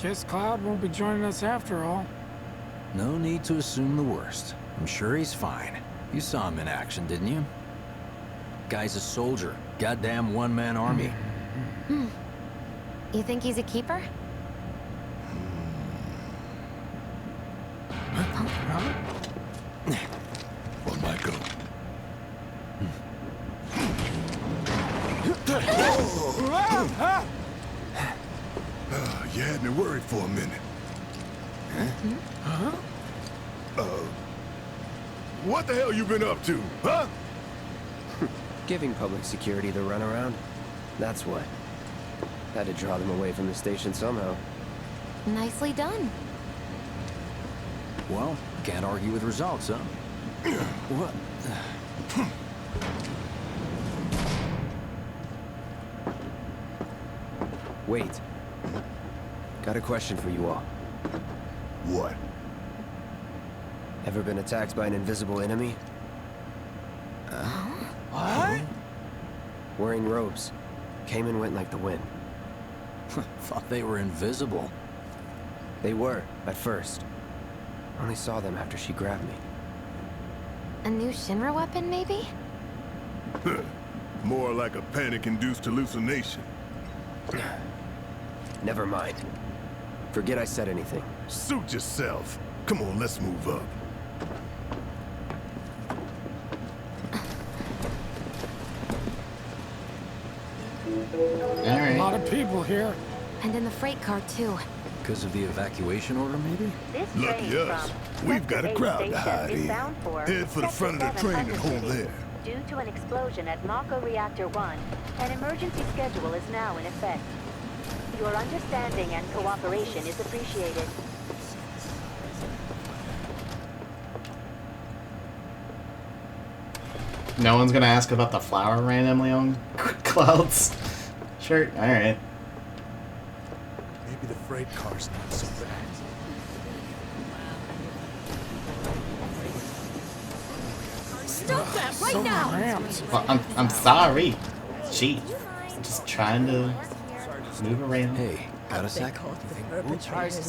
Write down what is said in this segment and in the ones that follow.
Guess Cloud won't be joining us after all. No need to assume the worst. I'm sure he's fine. You saw him in action, didn't you? Guy's a soldier. Goddamn one-man army. You think he's a keeper? On my go. You had me worried for a minute. What the hell you been up to, huh? Giving public security the runaround. That's what. Had to draw them away from the station somehow. Nicely done. Well, can't argue with results, huh? What? Wait. Got a question for you all. What? Ever been attacked by an invisible enemy? What? Wearing robes. Came and went like the wind. Thought they were invisible. They were, at first. Only saw them after she grabbed me. A new Shinra weapon, maybe? More like a panic-induced hallucination. Never mind. Forget I said anything. Suit yourself. Come on, let's move up. A lot of people here. And in the freight car, too. Because of the evacuation order, maybe? This Lucky train us. from We've got a Sector crowd 8 to station hide is in. bound for Head for the front of the Sector train and 7 hold there. Due to an explosion at Mako Reactor 1, an emergency schedule is now in effect. Your understanding and cooperation is appreciated. No one's gonna ask about the flower randomly on Cloud's shirt? Alright. Maybe the freight car's not so bad. Stop that right So now! cramped. Well, I'm sorry. Gee. I'm just trying to move around. Hey, got a sec?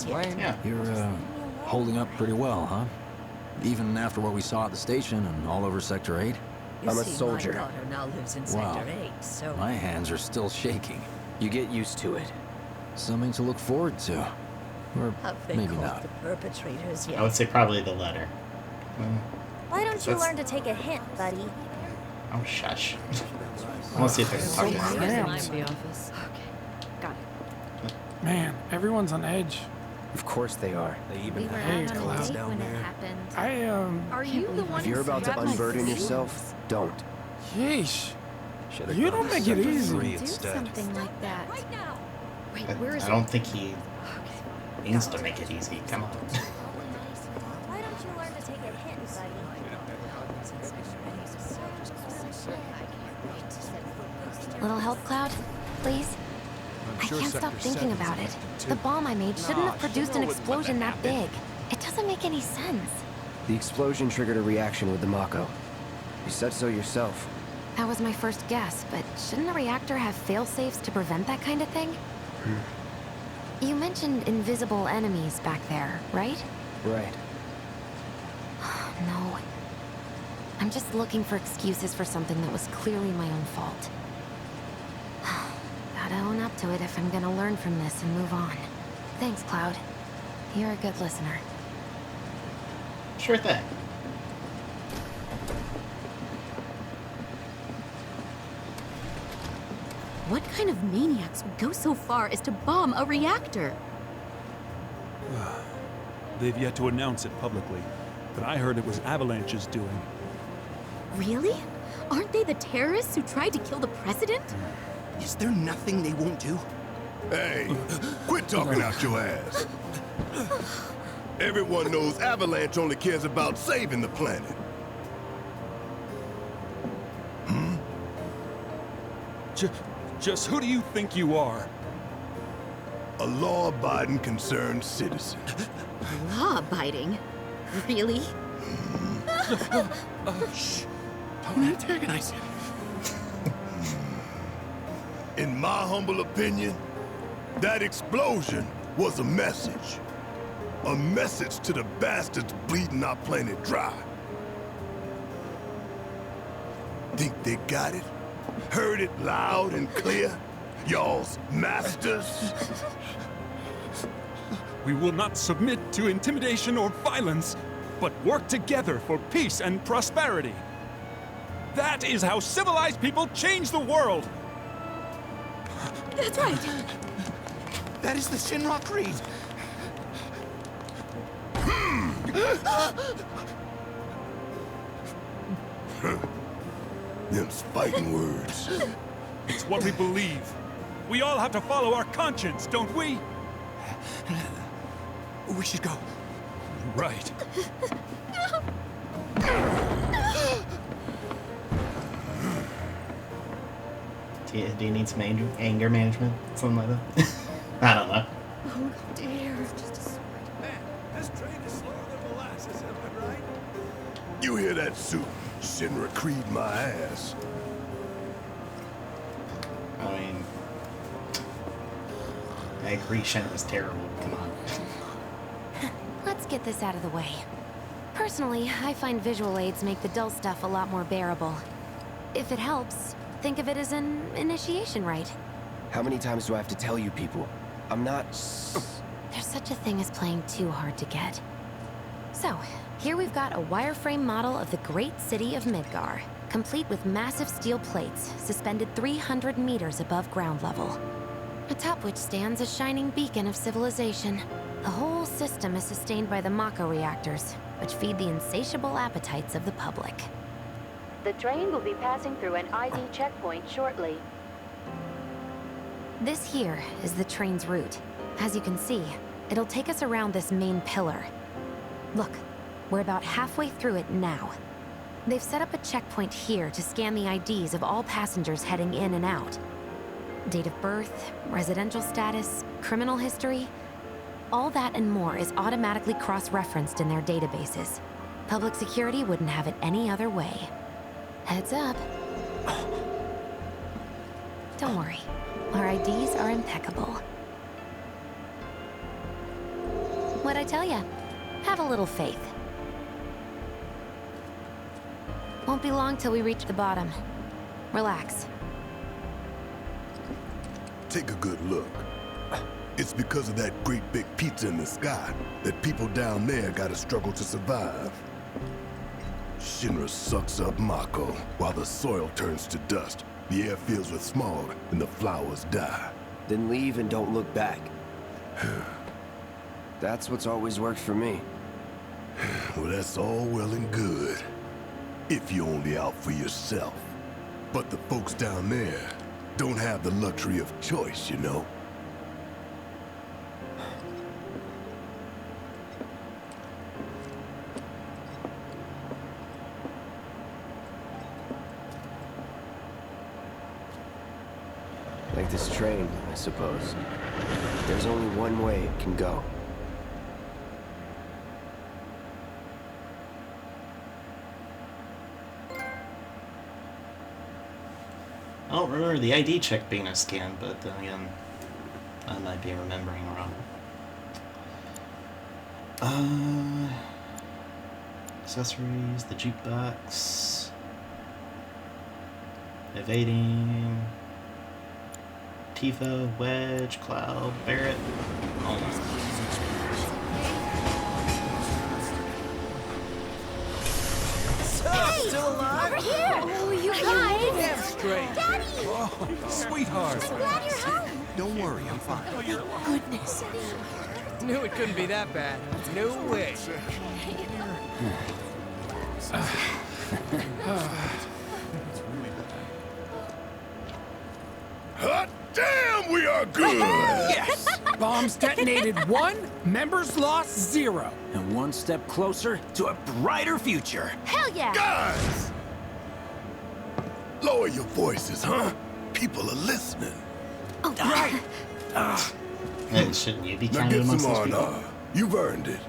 Yeah. You're, holding up pretty well, huh? Even after what we saw at the station and all over Sector 8? I'm a soldier. My daughter now lives in Wow. Sector 8, so... My hands are still shaking. You get used to it. Something to look forward to. Or Have they maybe caught not. the perpetrators yet? I would say probably the letter. Why don't you That's- learn to take a hint, buddy? Oh, shush. I want to see if there's a target. cramped. the office. Man, everyone's on edge. Of course they are. We were Hey, out on a Cloud. date when it happened. I, Are you the one If you're about to unburden yourself, don't. yeesh. Should've You gone don't to make it Sector easy. 3 Do instead. something like that. Wait, where is I it? don't think he means to make it easy. Come on. Why don't you learn to take a hint, buddy? Little help, Cloud? Please? I can't stop thinking about it. The bomb I made shouldn't have produced an explosion that big. It doesn't make any sense. The explosion triggered a reaction with the Mako. You said so yourself. That was my first guess, but shouldn't a reactor have fail-safes to prevent that kind of thing? You mentioned invisible enemies back there, right? Right. No. I'm just looking for excuses for something that was clearly my own fault. Gotta own up to it if I'm gonna learn from this and move on. Thanks, Cloud. You're a good listener. Sure thing. What kind of maniacs would go so far as to bomb a reactor? They've yet to announce it publicly, but I heard it was Avalanche's doing. Really? Aren't they the terrorists who tried to kill the president? Is there nothing they won't do? Hey, quit talking out your ass. Everyone knows Avalanche only cares about saving the planet. Just who do you think you are? A law-abiding, concerned citizen. Law-abiding? Really? Shh. Don't antagonize him. In my humble opinion, that explosion was a message. A message to the bastards bleeding our planet dry. Think they got it? Heard it loud and clear? Y'all's masters? We will not submit to intimidation or violence, but work together for peace and prosperity. That is how civilized people change the world. That's right. That is the Shinra Creed. Them's fighting words. It's what we believe. We all have to follow our conscience, don't we? We should go. Right. Do you need some anger management? Something like that? I don't know. Oh dear. Man, this train is slower than molasses, am I right? You hear that, Sue? Shinra Creed my ass. I mean, I agree Shinra's terrible. Come on. Let's get this out of the way. Personally, I find visual aids make the dull stuff a lot more bearable. If it helps, think of it as an initiation rite. How many times do I have to tell you people? I'm not... There's such a thing as playing too hard to get. So, here we've got a wireframe model of the great city of Midgar, complete with massive steel plates suspended 300 meters above ground level, atop which stands a shining beacon of civilization. The whole system is sustained by the Mako reactors, which feed the insatiable appetites of the public. The train will be passing through an ID checkpoint shortly. This here is the train's route. As you can see, it'll take us around this main pillar. Look, we're about halfway through it now. They've set up a checkpoint here to scan the IDs of all passengers heading in and out. Date of birth, residential status, criminal history, all that and more is automatically cross-referenced in their databases. Public security wouldn't have it any other way. Heads up. Don't worry, our IDs are impeccable. What'd I tell ya? Have a little faith. Won't be long till we reach the bottom. Relax. Take a good look. It's because of that great big pizza in the sky that people down there gotta struggle to survive. Shinra sucks up Mako while the soil turns to dust, the air fills with smog, and the flowers die. Then leave and don't look back. That's what's always worked for me. Well, that's all well and good. If you're only out for yourself. But the folks down there don't have the luxury of choice, you know? Like this train, I suppose. There's only one way it can go. I don't remember the ID check being a scan, but then again, I might be remembering wrong. Accessories, the jukebox, evading, Tifa, Wedge, Cloud, Barrett. Oh my. Hey! Still alive? Over here! Oh, you guys! Damn straight. Daddy! Oh, sweetheart. I'm glad you're home. Don't worry, I'm fine. Goodness. Knew it couldn't be that bad. No way. Hot damn, we are good! Yes! Bombs detonated 1, members lost 0. And one step closer to a brighter future. Hell yeah! Guys! Lower your voices, huh? People are listening. Oh, right. Hey, shouldn't you be Now counted get amongst some those people? R&R. You've earned it.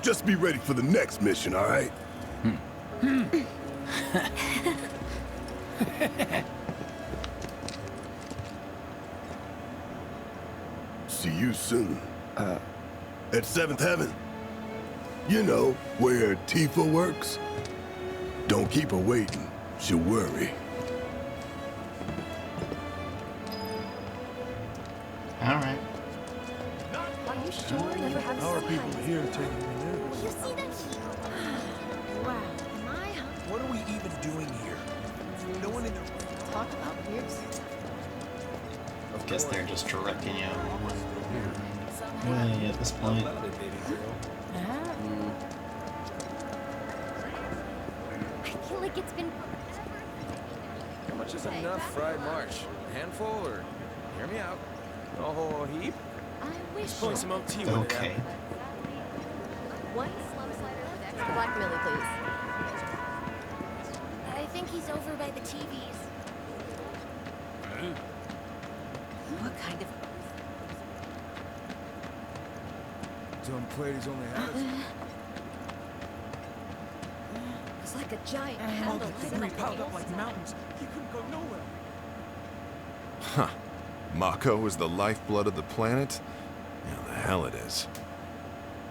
Just be ready for the next mission, all right? See you soon. At 7th Heaven. You know, where Tifa works. Don't keep her waiting. She'll worry. Alright. Are you sure you have How are people here taking me nervous? You see that? Wow. My What are we even doing here? No one in there. talk about weird. Guess they're just directing you away at this point. I feel like it's been. How much is enough fried marsh? A handful, or hear me out? A whole heap? I wish. Pour some oat tea with it. Okay. One slum cider with extra black millie, please. I think he's over by the TVs. What kind of? Tom Plady's only house. It's like a giant All handle. the debris piled up like mountains. He couldn't go nowhere. Huh. Mako is the lifeblood of the planet? Yeah, the hell it is.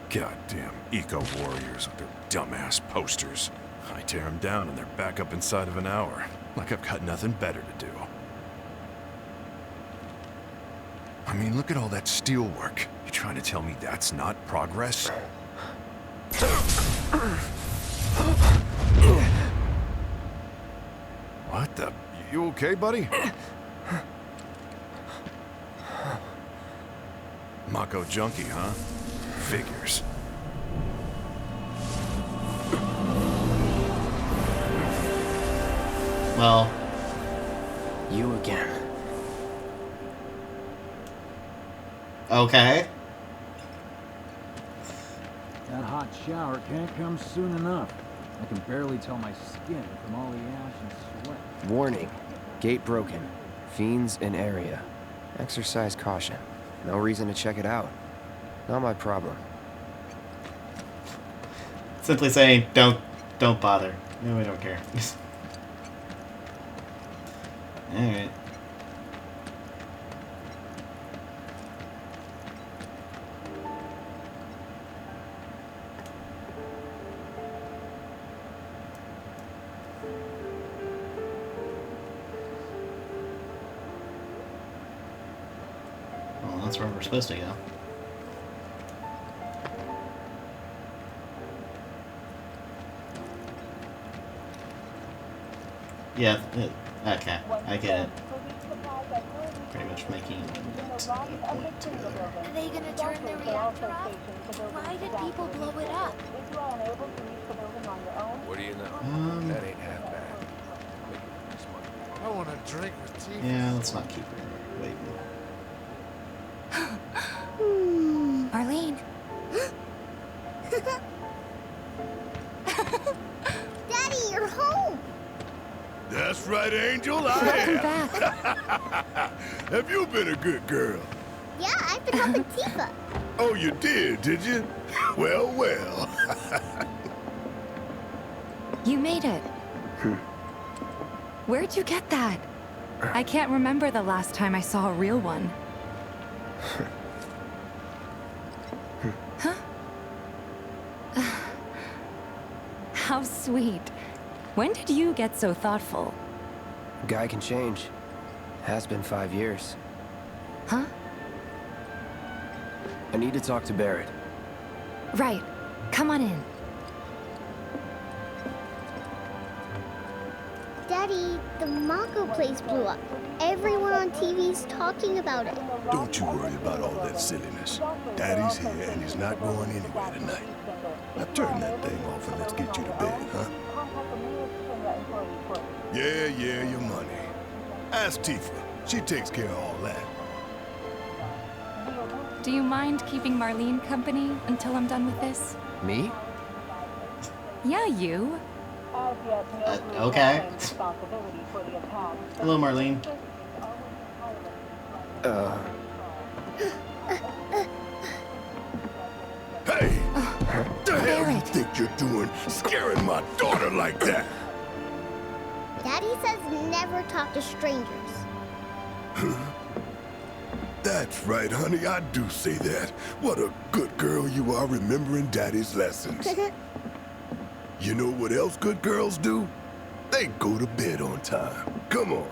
Goddamn eco-warriors with their dumbass posters. I tear them down and they're back up inside of an hour. Like I've got nothing better to do. I mean, look at all that steel work. You trying to tell me that's not progress? What the? You okay, buddy? Mako junkie, huh? Figures. Well, You again. okay. That hot shower can't come soon enough. I can barely tell my skin from all the ash and sweat. Warning. Gate broken. Fiends in area. Exercise caution. No reason to check it out. Not my problem. Simply saying, don't bother. No, we don't care. Alright. Well, that's where we're supposed to go. Yeah, okay, I get it. Pretty much making it a point to Are they gonna turn the reactor off? Why did people blow it up? What do you know? That ain't half bad. I want a drink with Tifa. yeah, let's not keep her waiting. Marlene. Daddy, you're home. That's right, Angel. Welcome I back. am. Have you been a good girl? Yeah, I've been helping Tifa. Oh, you did you? Well, well. You made it. Where'd you get that? I can't remember the last time I saw a real one. Huh? How sweet. When did you get so thoughtful? Guy can change. Has been 5 years. Huh? I need to talk to Barrett. Right. Come on in. Daddy, the Mako place blew up. Everyone on TV's talking about it. Don't you worry about all that silliness. Daddy's here and he's not going anywhere tonight. Now turn that thing off and let's get you to bed, huh? Yeah, your money. Ask Tifa. She takes care of all that. Do you mind keeping Marlene company until I'm done with this? Me? Yeah, you. Okay. Hello, Marlene. Hey! What the hell you think you're doing, scaring my daughter like that? Daddy says never talk to strangers. That's right, honey, I do say that. What a good girl you are remembering Daddy's lessons. You know what else good girls do? They go to bed on time. Come on.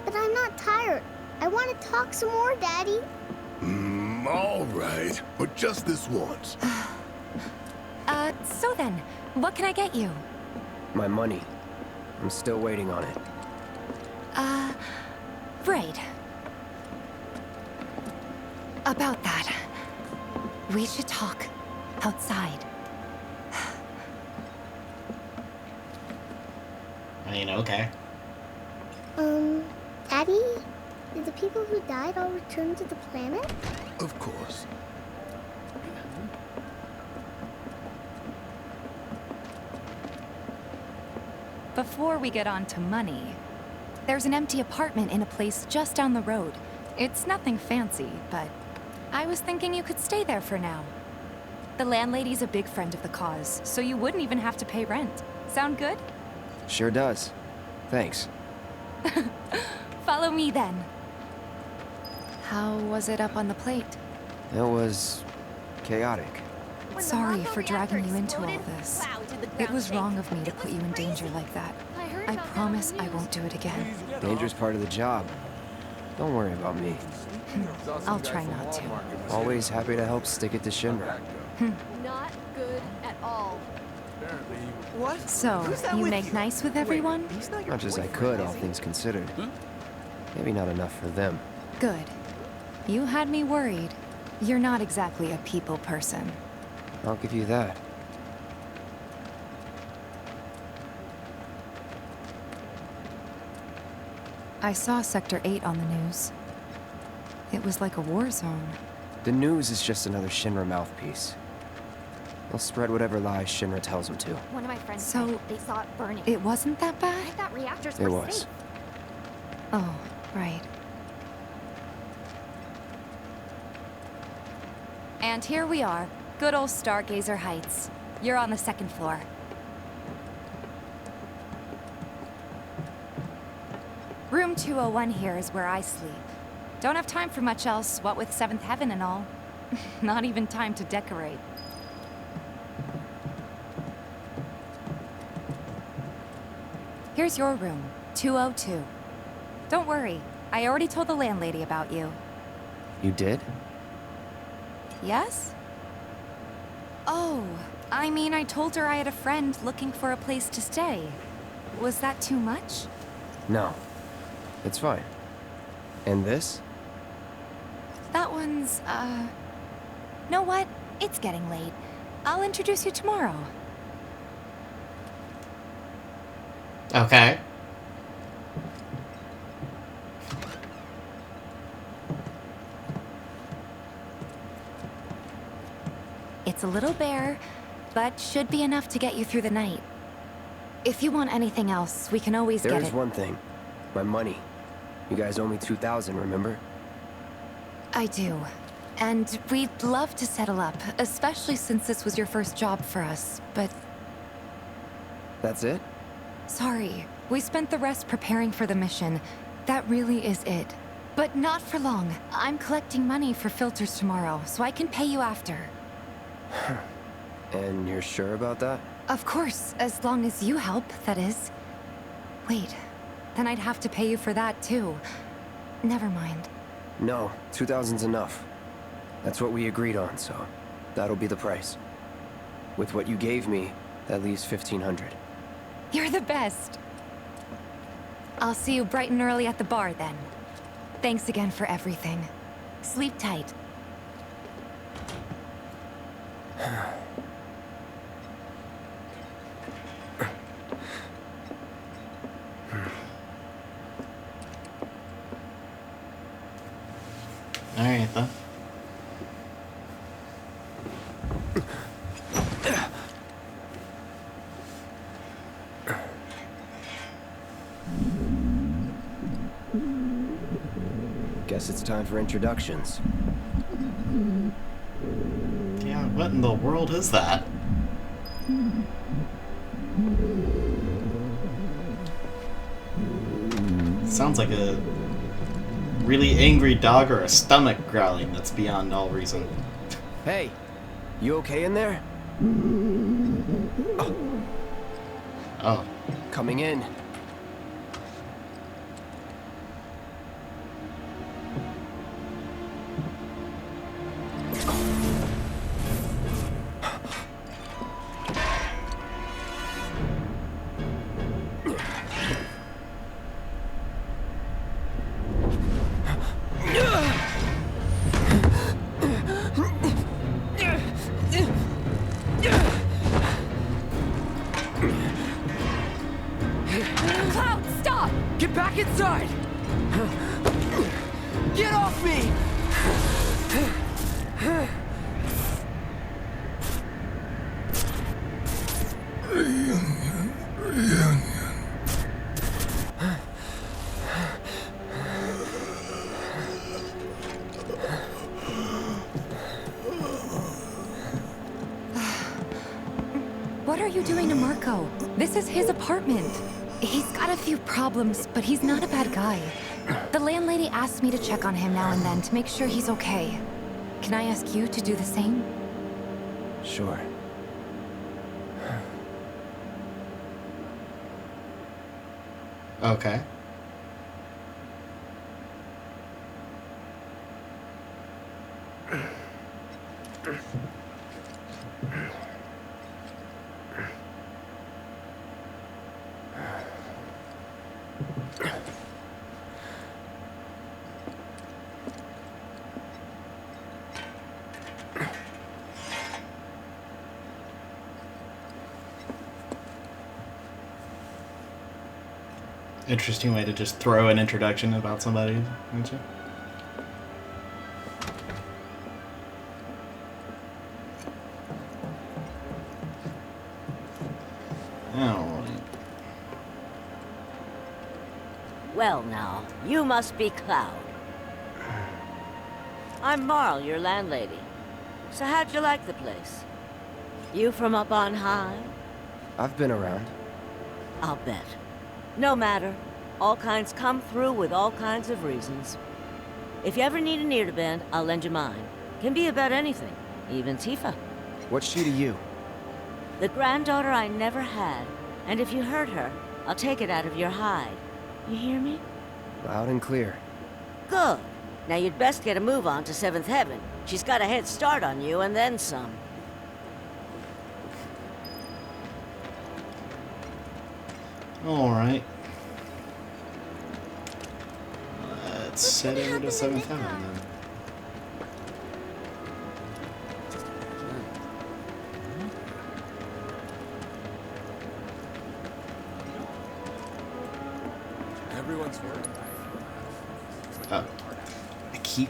But I'm not tired. I want to talk some more, Daddy. All right, but just this once. So then, what can I get you? My money. I'm still waiting on it. Right. About that. We should talk outside. I mean, okay. Daddy? Did the people who died all return to the planet? Of course. Before we get on to money, there's an empty apartment in a place just down the road. It's nothing fancy, but I was thinking you could stay there for now. The landlady's a big friend of the cause, so you wouldn't even have to pay rent. Sound good? Sure does. Thanks. Follow me then. How was it up on the plate? It was chaotic. Sorry for dragging you into all this. It was wrong of me to put you in danger like that. I promise I won't do it again. Danger's part of the job. Don't worry about me. I'll try not to. Always happy to help stick it to Shinra. Not good at all. What? So, you make nice with everyone? Much as I could, all things considered. Maybe not enough for them. Good. You had me worried. You're not exactly a people person. I'll give you that. I saw Sector 8 on the news. It was like a war zone. The news is just another Shinra mouthpiece. They'll spread whatever lies Shinra tells them to. One of my friends So, said they saw it burning. It wasn't that bad? I thought reactors It were was. safe. Oh, right. And here we are. Good old Stargazer Heights. You're on the second floor. Room 201 here is where I sleep. Don't have time for much else, what with Seventh Heaven and all. Not even time to decorate. Here's your room, 202. Don't worry, I already told the landlady about you. You did? Yes? Oh, I mean, I told her I had a friend looking for a place to stay. Was that too much? No. It's fine. And this? That one's, know what? It's getting late. I'll introduce you tomorrow. Okay. It's a little bare, but should be enough to get you through the night. If you want anything else, we can always get it. There is one thing. My money. You guys owe me 2,000, remember? I do. And we'd love to settle up, especially since this was your first job for us, but... That's it? Sorry. We spent the rest preparing for the mission. That really is it. But not for long. I'm collecting money for filters tomorrow, so I can pay you after. And you're sure about that? Of course, as long as you help, that is. Wait, then I'd have to pay you for that too. Never mind. No, 2,000's enough. That's what we agreed on, so that'll be the price. With what you gave me, that leaves 1,500. You're the best. I'll see you bright and early at the bar then. Thanks again for everything. Sleep tight. Alright then. Guess it's time for introductions. Yeah, what in the world is that? Sounds like a really angry dog or a stomach growling that's beyond all reason. Hey, you okay in there? Oh. Coming in. Cloud, stop! Get back inside! Get off me! What are you doing to Marco? This is his apartment. He's got a few problems, but he's not a bad guy. The landlady asked me to check on him now and then to make sure he's okay. Can I ask you to do the same? Sure. Okay. Interesting way to just throw an introduction about somebody, isn't it? Alright. Well now, you must be Cloud. I'm Marl, your landlady. So how'd you like the place? You from up on high? I've been around. I'll bet. No matter. All kinds come through with all kinds of reasons. If you ever need an ear to bend, I'll lend you mine. Can be about anything, even Tifa. What's she to you? The granddaughter I never had, and if you hurt her, I'll take it out of your hide. You hear me? Loud and clear. Good. Now you'd best get a move on to 7th Heaven. She's got a head start on you, and then some. Alright. Let's head over to 7th Heaven then. Everyone's working. Oh. I keep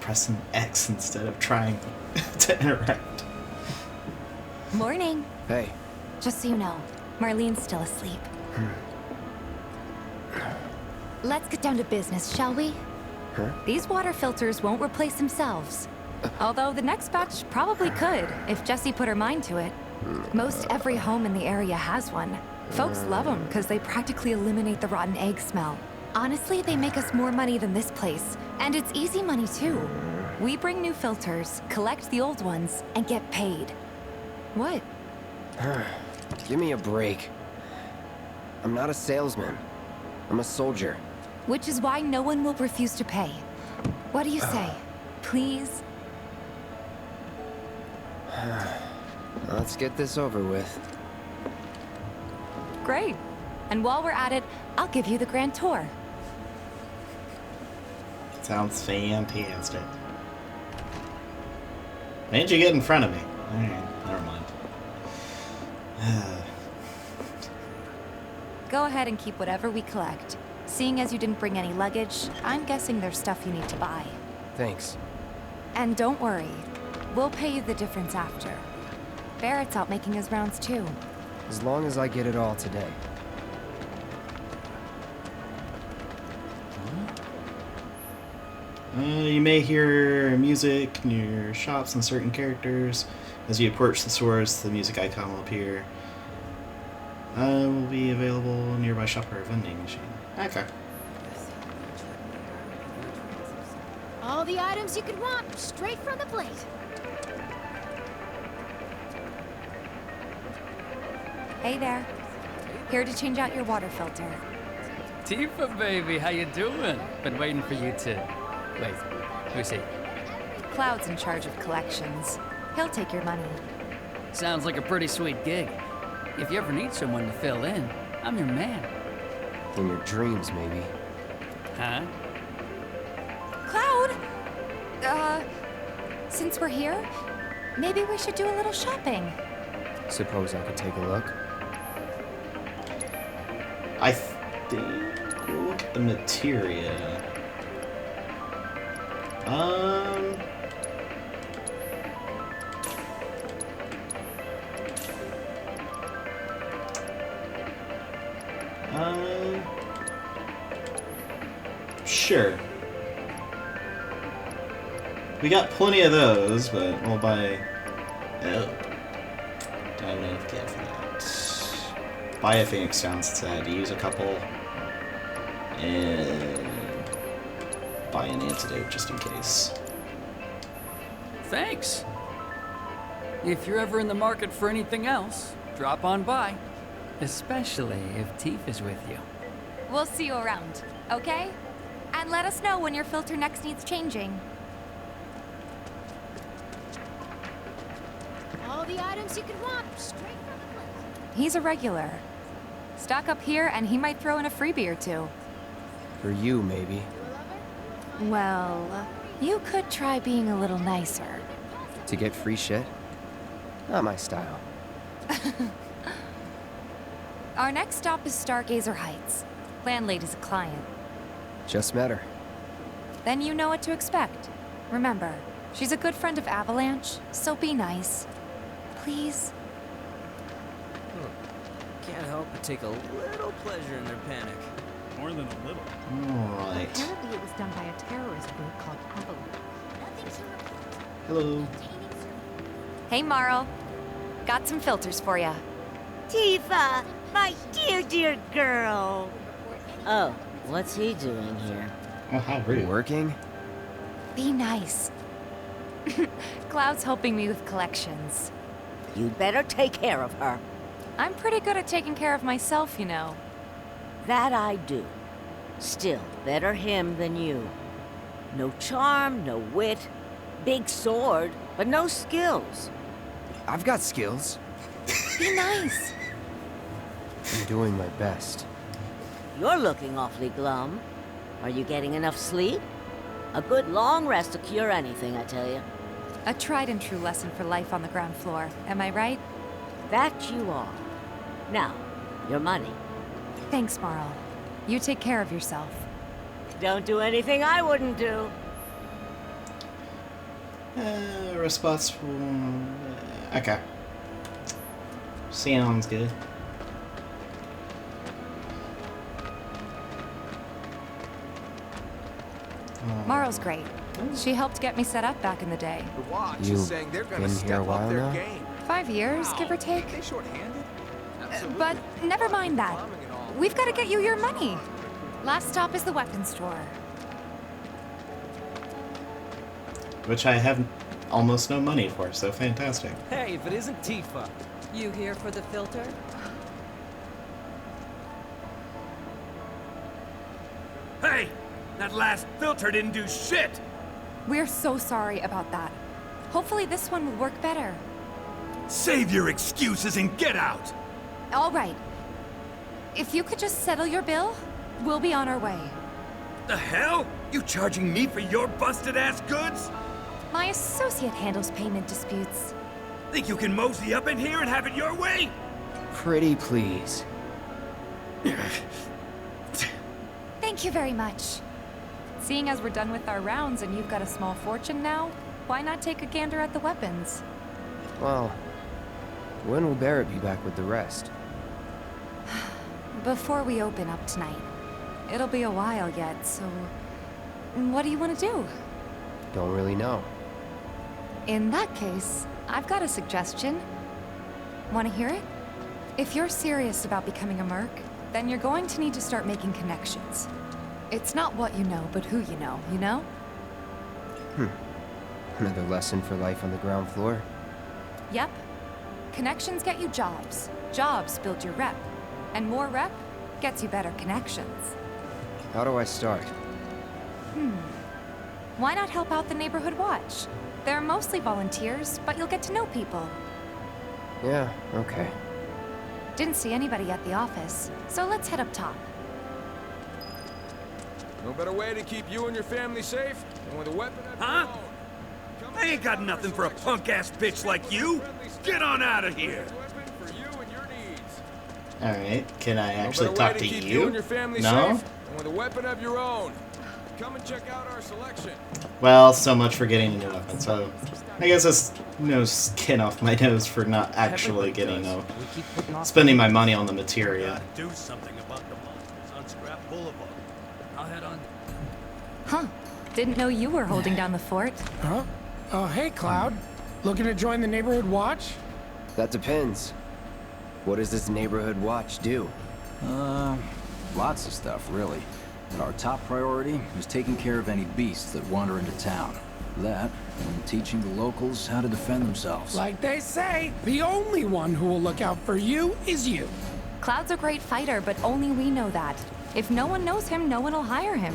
pressing X instead of trying to interact. Morning. Hey. Just so you know, Marlene's still asleep. Let's get down to business, shall we? Huh? These water filters won't replace themselves. Although the next batch probably could, if Jessie put her mind to it. Most every home in the area has one. Folks love them because they practically eliminate the rotten egg smell. Honestly, they make us more money than this place. And it's easy money too. We bring new filters, collect the old ones, and get paid. What? Give me a break. I'm not a salesman. I'm a soldier. Which is why no one will refuse to pay. What do you say? Please? Let's get this over with. Great. And while we're at it, I'll give you the grand tour. Sounds fantastic. Why didn't you get in front of me? Alright, never mind. Go ahead and keep whatever we collect. Seeing as you didn't bring any luggage, I'm guessing there's stuff you need to buy. Thanks. And don't worry, we'll pay you the difference after. Barrett's out making his rounds too. As long as I get it all today. You may hear music near shops and certain characters. As you approach the stores, the music icon will appear. Will be available nearby shop or vending machine. Okay. All the items you could want, straight from the plate. Hey there. Here to change out your water filter. Tifa, baby, how you doing? Been waiting for you to... Wait, who's he? Cloud's in charge of collections. He'll take your money. Sounds like a pretty sweet gig. If you ever need someone to fill in, I'm your man. In your dreams, maybe. Huh? Cloud! Since we're here, maybe we should do a little shopping. Suppose I could take a look? I think we'll look at the materia. Sure. We got plenty of those, but we'll buy... Oh. Don't have enough to get for that. Buy a Phoenix Stone since I had to use a couple. And... buy an antidote just in case. Thanks. If you're ever in the market for anything else, drop on by. Especially if Tifa's with you. We'll see you around, okay? And let us know when your filter next needs changing. All the items you could want, straight from the plate. He's a regular. Stock up here and he might throw in a freebie or two. For you, maybe. Well, you could try being a little nicer. To get free shit? Not my style. Our next stop is Stargazer Heights. Landlady's a client. Just met her. Then you know what to expect. Remember, she's a good friend of Avalanche, so be nice. Please? Can't help but take a little pleasure in their panic. More than a little. Alright. Apparently it was done by a terrorist group called Avalanche. Hello. Hey, Marl. Got some filters for ya. Tifa, my dear, dear girl. Oh, what's he doing here? Oh, how rude. Working? Be nice. Cloud's helping me with collections. You'd better take care of her. I'm pretty good at taking care of myself, you know. That I do. Still, better him than you. No charm, no wit. Big sword, but no skills. I've got skills. Be nice. I'm doing my best. You're looking awfully glum. Are you getting enough sleep? A good long rest will cure anything, I tell you. A tried and true lesson for life on the ground floor, am I right? That you are. Now, your money. Thanks, Marl. You take care of yourself. Don't do anything I wouldn't do. Responsible. Okay. Sounds good. Marl's great. She helped get me set up back in the day. The watch You is saying they're gonna been here a step while up their now? game. 5 years, give or take. They short-handed? But never mind that. We've got to get you your money. Last stop is the weapons store. Which I have almost no money for, so fantastic. Hey, if it isn't Tifa. You here for the filter? Hey! That last filter didn't do shit! We're so sorry about that. Hopefully this one will work better. Save your excuses and get out! All right. If you could just settle your bill, we'll be on our way. The hell? You charging me for your busted-ass goods? My associate handles payment disputes. Think you can mosey up in here and have it your way? Pretty please. Thank you very much. Seeing as we're done with our rounds and you've got a small fortune now, why not take a gander at the weapons? Well, when will Barrett be back with the rest? Before we open up tonight. It'll be a while yet, so... what do you want to do? Don't really know. In that case, I've got a suggestion. Want to hear it? If you're serious about becoming a merc, then you're going to need to start making connections. It's not what you know, but who you know, you know? Another lesson for life on the ground floor. Yep. Connections get you jobs. Jobs build your rep. And more rep gets you better connections. How do I start? Why not help out the Neighborhood Watch? They're mostly volunteers, but you'll get to know people. Yeah, okay. Didn't see anybody at the office, so let's head up top. No better way to keep you and your family safe than with a weapon of Huh? I ain't got nothing for a punk-ass bitch like you! Get on out of here! Alright, can I actually talk to you? You and your family No? safe and with a weapon of your own. Come and check out our selection. Well, so much for getting a new weapon. So, I guess that's no skin off my nose for not actually getting no... spending my money on the materia. Do something about the monsters on Scrap Boulevard. I'll head on. Huh. Didn't know you were holding down the fort. Huh? Oh, hey, Cloud. Looking to join the Neighborhood Watch? That depends. What does this Neighborhood Watch do? Lots of stuff, really. But our top priority is taking care of any beasts that wander into town. That, and teaching the locals how to defend themselves. Like they say, the only one who will look out for you is you. Cloud's a great fighter, but only we know that. If no one knows him, no one will hire him.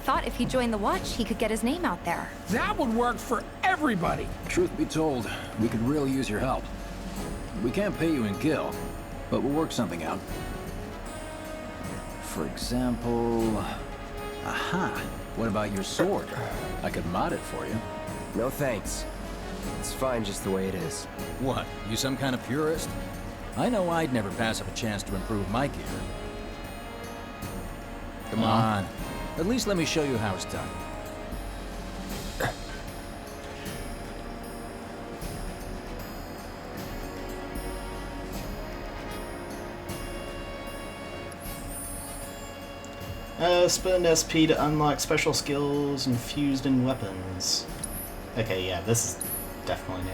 Thought if he joined the Watch, he could get his name out there. That would work for everybody. Truth be told, we could really use your help. We can't pay you in gil, but we'll work something out. For example... Aha! What about your sword? I could mod it for you. No thanks. It's fine just the way it is. What, you some kind of purist? I know I'd never pass up a chance to improve my gear. Come on. At least let me show you how it's done. Spend SP to unlock special skills infused in weapons. Okay, yeah, this is definitely new.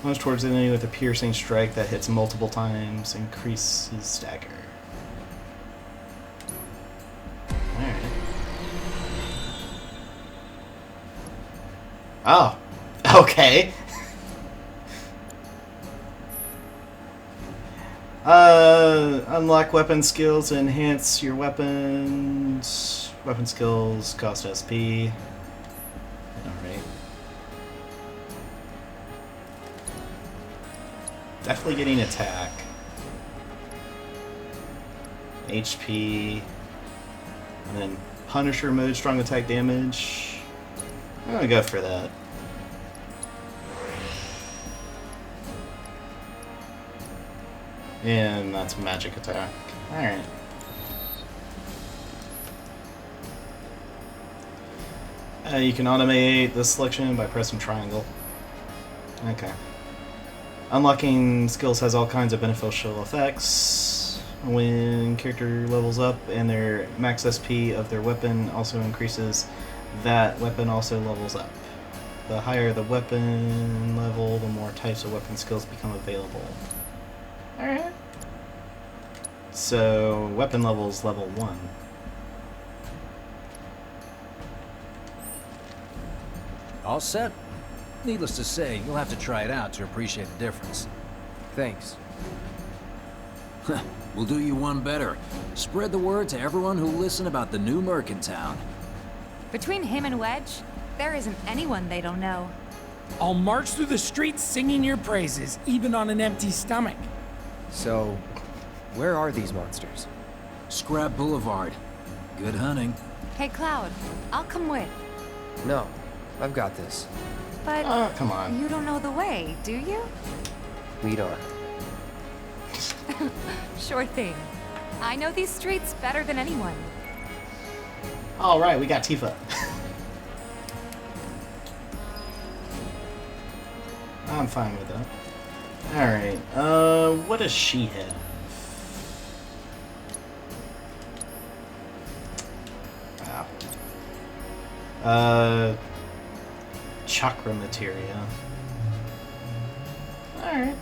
Launch towards the enemy with a piercing strike that hits multiple times, increases stagger. Alright. Oh, okay. Unlock weapon skills to enhance your weapons. Weapon skills cost SP. Alright. Definitely getting attack. HP. And then Punisher mode, strong attack damage. I'm gonna go for that. And that's magic attack. Alright. You can automate this selection by pressing triangle. Okay. Unlocking skills has all kinds of beneficial effects. When character levels up and their max SP of their weapon also increases, that weapon also levels up. The higher the weapon level, the more types of weapon skills become available. Alright. So, weapon level is level 1. All set? Needless to say, you'll have to try it out to appreciate the difference. Thanks. We'll do you one better. Spread the word to everyone who'll listen about the new merc in town. Between him and Wedge, there isn't anyone they don't know. I'll march through the streets singing your praises, even on an empty stomach. So, where are these monsters? Scrap Boulevard. Good hunting. Hey, Cloud, I'll come with. No, I've got this. But come on. You don't know the way, do you? Lead on. Sure thing. I know these streets better than anyone. Alright, we got Tifa. I'm fine with that. Alright, what does she have? Wow. Chakra materia. Alright.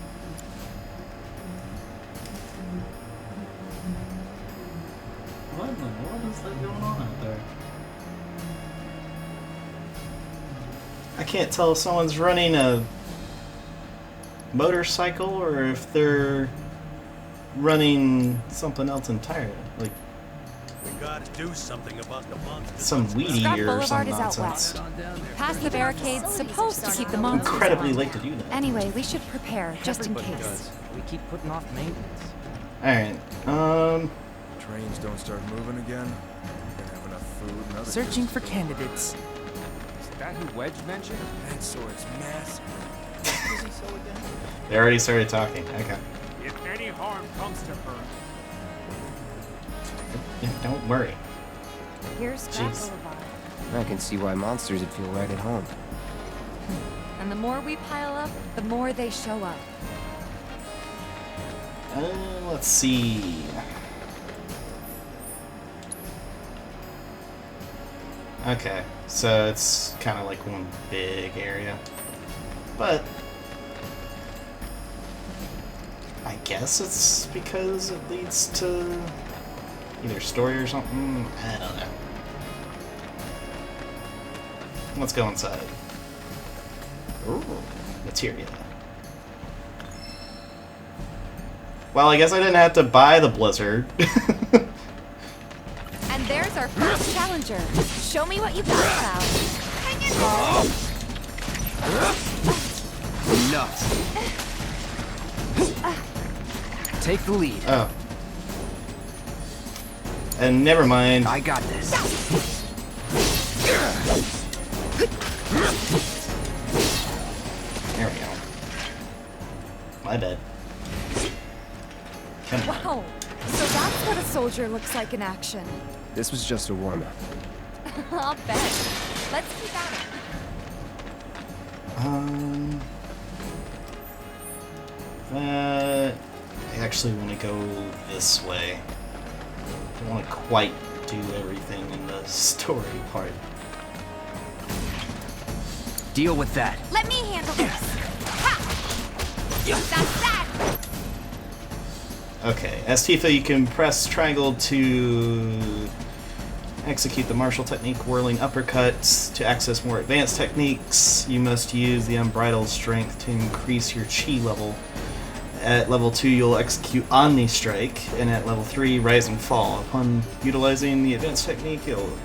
What in the world is that going on out there? I can't tell if someone's running a motorcycle or if they're running something else entirely. Like We gotta do something about the monsters. some weedy Scrap or Boulevard some is out nonsense. west. Past the barricade's supposed to keep the monsters Incredibly out. late to do that. Anyway, we should prepare, just in Everybody case. does. We keep putting off maintenance. Alright, Trains don't start moving again. We're gonna have enough food and other Searching goods for to candidates. Is that who Wedge mentioned? And so it's massive. Is he so again? they already started talking. Okay. If any harm comes to her, Yeah, don't worry. Here's Scrap Jeez. Boulevard. I can see why monsters would feel right at home. And the more we pile up, the more they show up. Let's see. Okay, so it's kind of like one big area. But I guess it's because it leads to either story or something. I don't know. Let's go inside. Ooh, materia. Well, I guess I didn't have to buy the blizzard. And there's our first challenger. Show me what you got, pal. Hang in Enough. Take the lead. Oh. And never mind. I got this. There we go. My bad. Come on. Wow. So that's what a soldier looks like in action. This was just a warm-up. I'll bet. Let's keep at it. I actually want to go this way. I don't want to quite do everything in the story part. Deal with that. Let me handle this. Ha! That's that! Okay, as Tifa, you can press triangle to execute the martial technique, whirling uppercuts. To access more advanced techniques, you must use the unbridled strength to increase your chi level. At level 2, you'll execute Omni Strike, and at level 3, Rise and Fall. Upon utilizing the advanced technique, you'll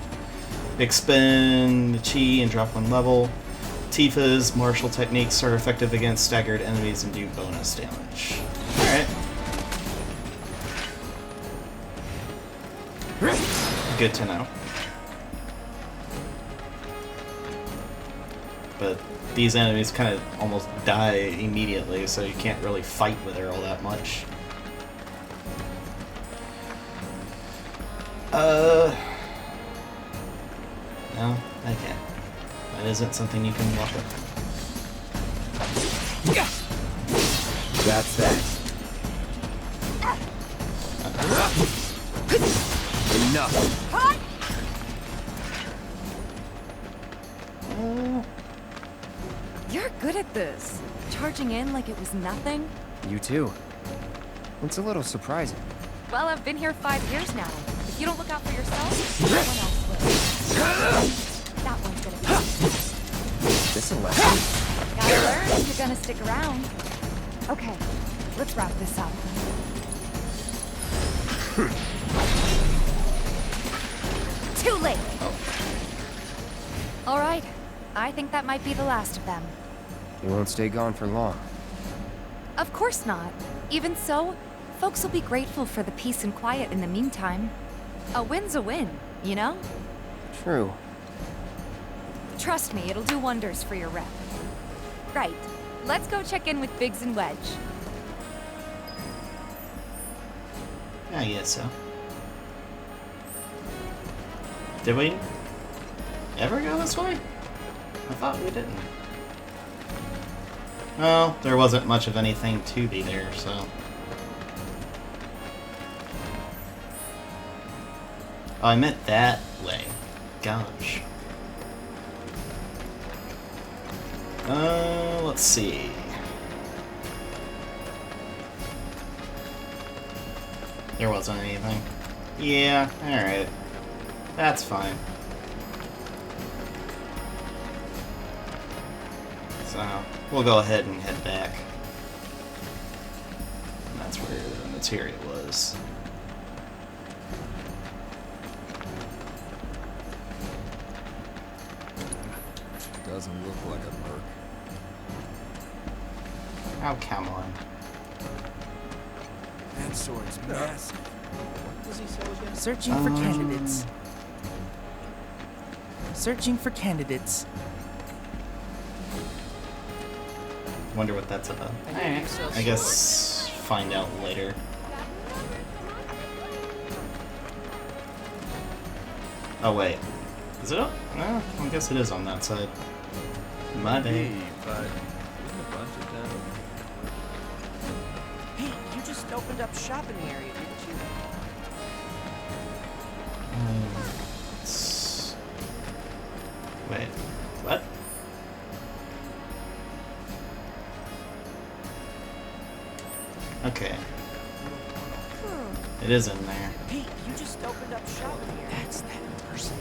expend chi and drop 1 level. Tifa's martial techniques are effective against staggered enemies and do bonus damage. Alright. Good to know. But these enemies kind of almost die immediately, so you can't really fight with her all that much. No? Okay. That isn't something you can walk up. That's that. Enough. You're good at this. Charging in like it was nothing. You too. It's a little surprising. Well, I've been here 5 years now. If you don't look out for yourself, no one else will. That one's gonna be. This a lesson. Gotta learn if you're gonna stick around. Okay, let's wrap this up. Too late. All right, I think that might be the last of them. You won't stay gone for long. Of course not. Even so, folks will be grateful for the peace and quiet in the meantime. A win's a win, you know? True. Trust me, it'll do wonders for your rep. Right, let's go check in with Biggs and Wedge. I guess so. Did we ever go this way? I thought we didn't. Well, there wasn't much of anything to be there, so... Oh, I meant that way. Gosh. Let's see. There wasn't anything. Yeah, alright. That's fine. So, we'll go ahead and head back. And that's where the materia was. Doesn't look like a merc. Oh, come on. That sword's massive. What does he sell again? Searching for candidates. Searching for candidates. Wonder what that's about. Alright. I guess find out later. Oh wait, is it up? No, I guess it is on that side. My bad. Hey, you just opened up shop in the area, didn't you? Wait, what? Okay. It is in there. Hey, you just opened up shop in the area. That's that person.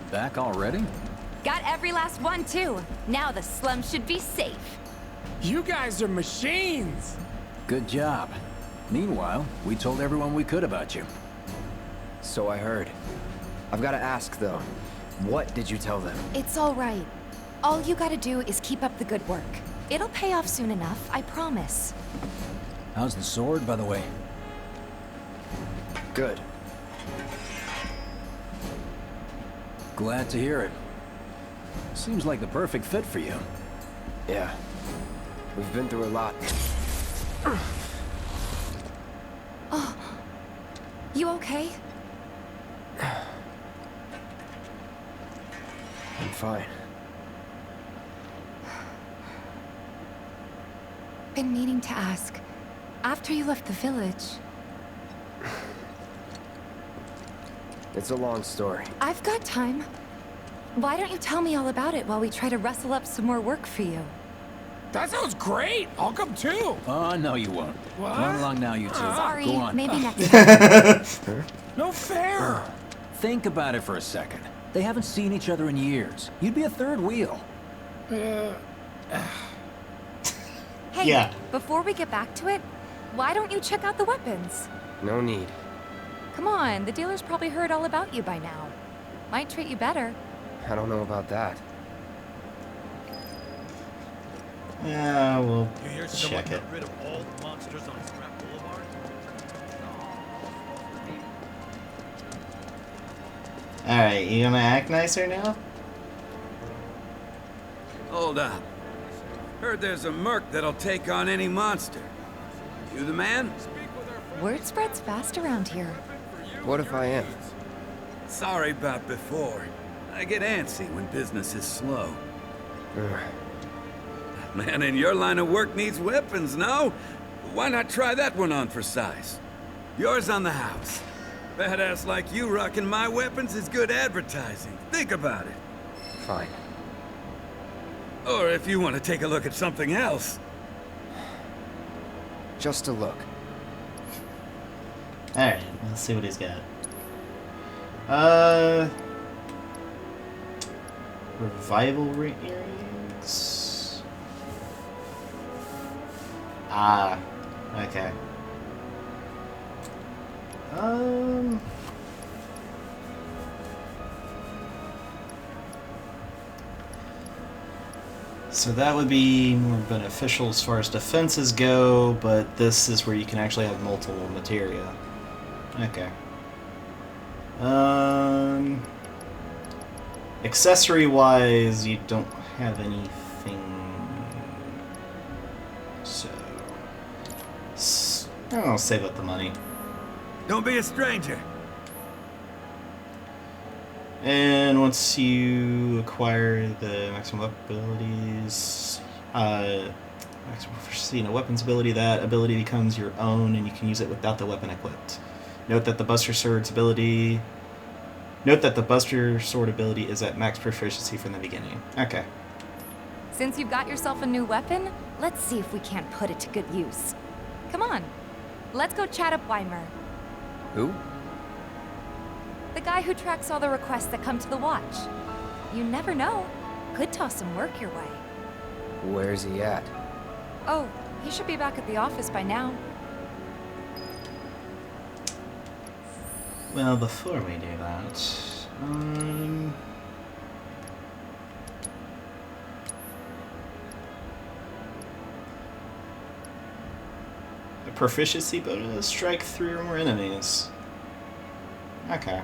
Back already? Got every last one, too. Now the slum should be safe. You guys are machines! Good job. Meanwhile, we told everyone we could about you. So I heard. I've got to ask, though. What did you tell them? It's all right. All you gotta do is keep up the good work. It'll pay off soon enough, I promise. How's the sword, by the way? Good. Glad to hear it. Seems like the perfect fit for you. Yeah. We've been through a lot. Oh. You okay? I'm fine. Been meaning to ask. After you left the village... It's a long story. I've got time. Why don't you tell me all about it while we try to rustle up some more work for you? That sounds great! I'll come too! Oh, no you won't. What? Run along now, you two. Sorry, Go on. maybe next time. No fair! Think about it for a second. They haven't seen each other in years. You'd be a third wheel. Hey, Yeah. before we get back to it, why don't you check out the weapons? No need. Come on, the dealer's probably heard all about you by now. Might treat you better. I don't know about that. Yeah, we'll You hear check someone it. got rid of all the monsters on Scrap Boulevard? Alright, you gonna act nicer now? Hold up. Heard there's a merc that'll take on any monster. You the man? Word spreads fast around here. What if I am? Sorry about before. I get antsy when business is slow. Man in your line of work needs weapons, no? Why not try that one on for size? Yours on the house. Badass like you rocking my weapons is good advertising. Think about it. Fine. Or if you want to take a look at something else. Just a look. Alright, let's see what he's got. Revival earrings. Ah, okay. So that would be more beneficial as far as defenses go, but this is where you can actually have multiple materia. Okay. Accessory-wise, you don't have anything. So, I'll save up the money. Don't be a stranger. And once you acquire the maximum weapon abilities, maximum proficiency in a weapons ability, that ability becomes your own, and you can use it without the weapon equipped. Note that the Buster Sword ability is at max proficiency from the beginning. Okay. Since you've got yourself a new weapon, let's see if we can't put it to good use. Come on, let's go chat up Weimer. Who? The guy who tracks all the requests that come to the watch. You never know. Could toss some work your way. Where's he at? Oh, he should be back at the office by now. Well, before we do that, a proficiency bonus, strike 3 or more enemies. Okay.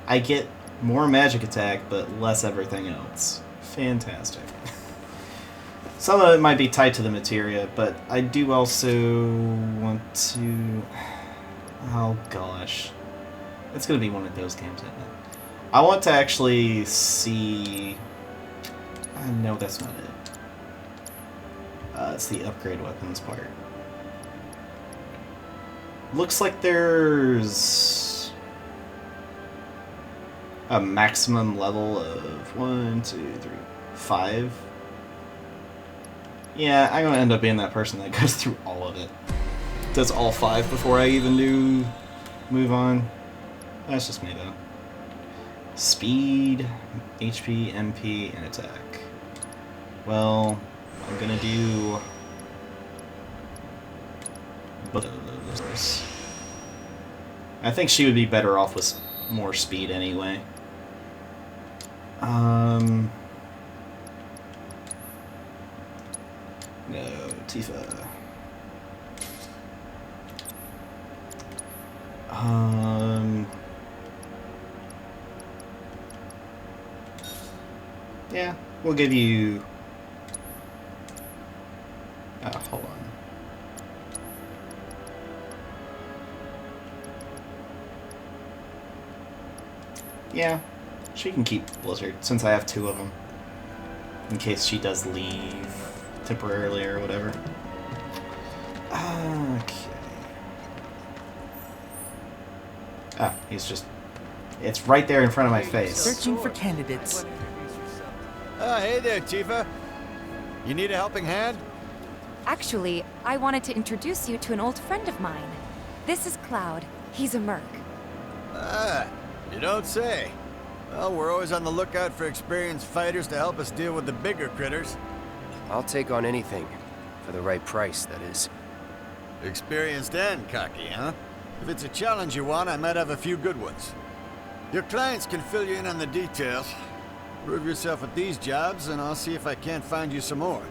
I get more magic attack, but less everything else. Fantastic. Some of it might be tied to the materia, but I do also want to... Oh gosh. It's gonna be one of those games, isn't it? I want to actually see... No, that's not it. It's the upgrade weapons part. Looks like there's a maximum level of 1, 2, 3, 5. Yeah, I'm gonna end up being that person that goes through all of it. Does all 5 before I even do move on. That's just me though. Speed, HP, MP, and attack. Well, I'm gonna do both of those. I think she would be better off with more speed anyway. No, Tifa. Yeah, we'll give you... Oh, hold on. Yeah, she can keep Blizzard, since I have 2 of them. In case she does leave temporarily or whatever. Okay. Ah, he's just... It's right there in front of my face. Searching for candidates. Hey there, Tifa. You need a helping hand? Actually, I wanted to introduce you to an old friend of mine. This is Cloud. He's a merc. Ah, you don't say. Well, we're always on the lookout for experienced fighters to help us deal with the bigger critters. I'll take on anything. For the right price, that is. Experienced and cocky, huh? If it's a challenge you want, I might have a few good ones. Your clients can fill you in on the details. Prove yourself at these jobs, and I'll see if I can't find you some more.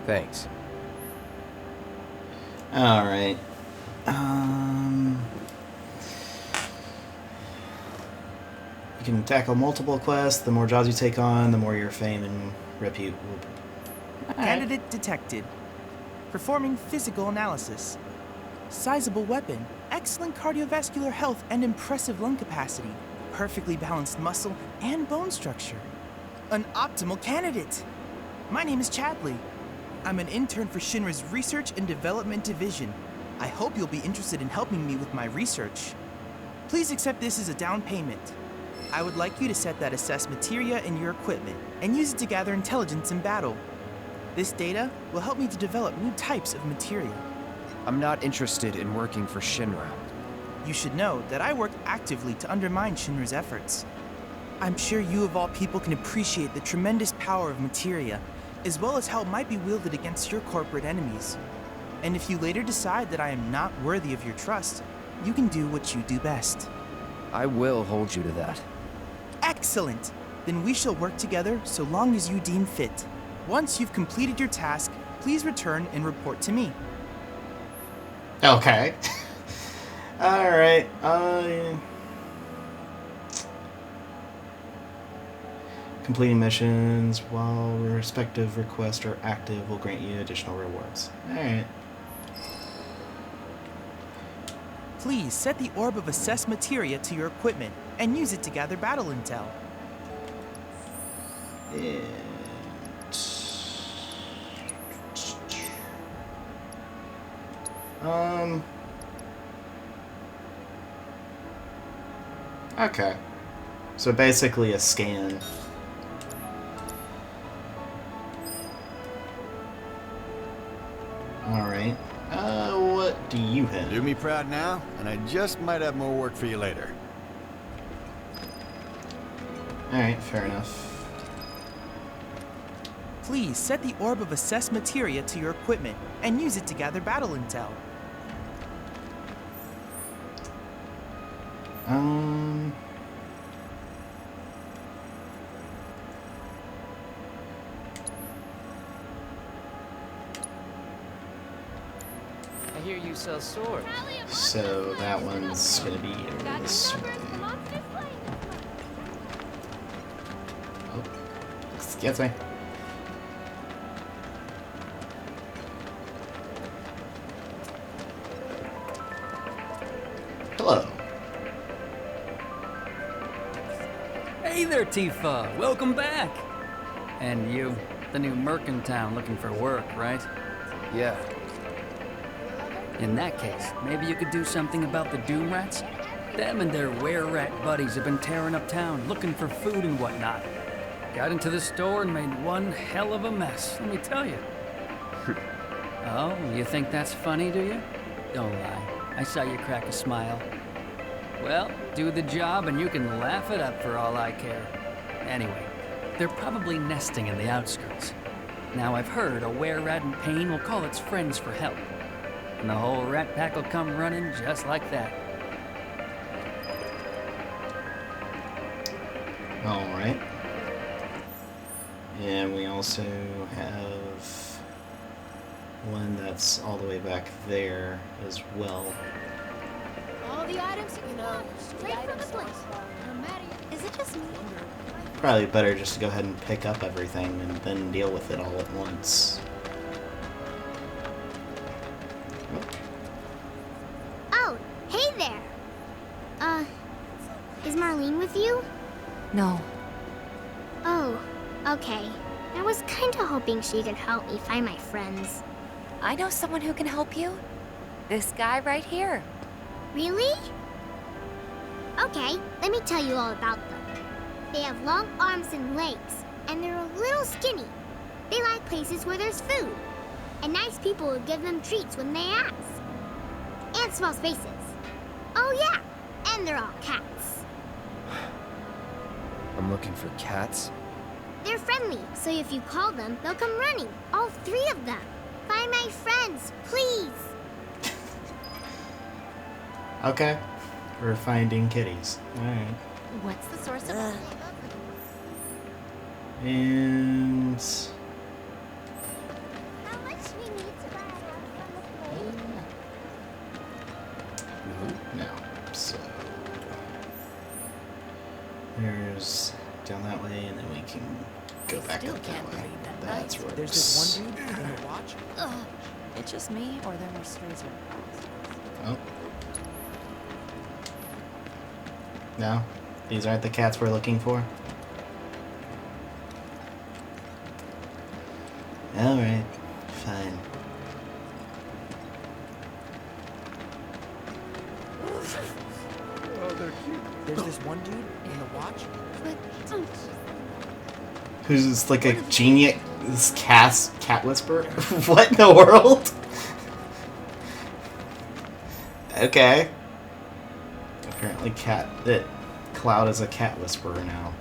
Thanks. Alright. You can tackle multiple quests. The more jobs you take on, the more your fame and repute will... Candidate detected. Performing physical analysis. Sizable weapon. Excellent cardiovascular health and impressive lung capacity. Perfectly balanced muscle and bone structure. An optimal candidate. My name is Chadley. I'm an intern for Shinra's Research and Development Division. I hope you'll be interested in helping me with my research. Please accept this as a down payment. I would like you to set that assess materia in your equipment and use it to gather intelligence in battle. This data will help me to develop new types of materia. I'm not interested in working for Shinra. You should know that I work actively to undermine Shinra's efforts. I'm sure you of all people can appreciate the tremendous power of materia, as well as how it might be wielded against your corporate enemies. And if you later decide that I am not worthy of your trust, you can do what you do best. I will hold you to that. Excellent! Then we shall work together so long as you deem fit. Once you've completed your task, please return and report to me. Okay. Alright, completing missions while respective requests are active will grant you additional rewards. Alright. Please set the Orb of Assess Materia to your equipment and use it to gather battle intel. Okay. So basically a scan. Alright. What do you have? Do me proud now, and I just might have more work for you later. Alright, fair enough. Please set the Orb of Assessed Materia to your equipment and use it to gather battle intel. I hear you sell swords. So that one's gonna be this way. Oh, excuse me. Hello. Hey there, Tifa. Welcome back. And you, the new merc in town looking for work, right? Yeah. In that case, maybe you could do something about the Doom Rats? Them and their were-rat buddies have been tearing up town, looking for food and whatnot. Got into the store and made one hell of a mess, let me tell you. Oh, you think that's funny, do you? Don't lie. I saw you crack a smile. Well, do the job and you can laugh it up for all I care. Anyway, they're probably nesting in the outskirts. Now I've heard a were-rat in pain will call its friends for help. And the whole rat pack will come running just like that. Alright. And we also have one that's all the way back there as well. All the items you know, straight from the place. No matter. Is it just me? Probably better just to go ahead and pick up everything and then deal with it all at once. Oh, hey there. Is Marlene with you? No. Oh, okay. I was kinda hoping she could help me find my friends. I know someone who can help you. This guy right here. Really? Okay, let me tell you all about them. They have long arms and legs, and they're a little skinny. They like places where there's food, and nice people will give them treats when they ask. And small spaces. Oh yeah, and they're all cats. I'm looking for cats? They're friendly, so if you call them, they'll come running. All 3 of them. Find my friends, please. Okay. We're finding kitties. Alright. What's the source of And... How much do we need to buy from the plate? No. So... There's... down that way, and then we can go back up that way. That's where There's this one dude in the watch. Ugh. It's just me, or there are strays Oh. No? These aren't the cats we're looking for? Alright. Fine. Oh, they're cute. There's this one dude in the watch. Who's like a genius cat whisperer? What in the world? Okay. Apparently Cloud is a cat whisperer now.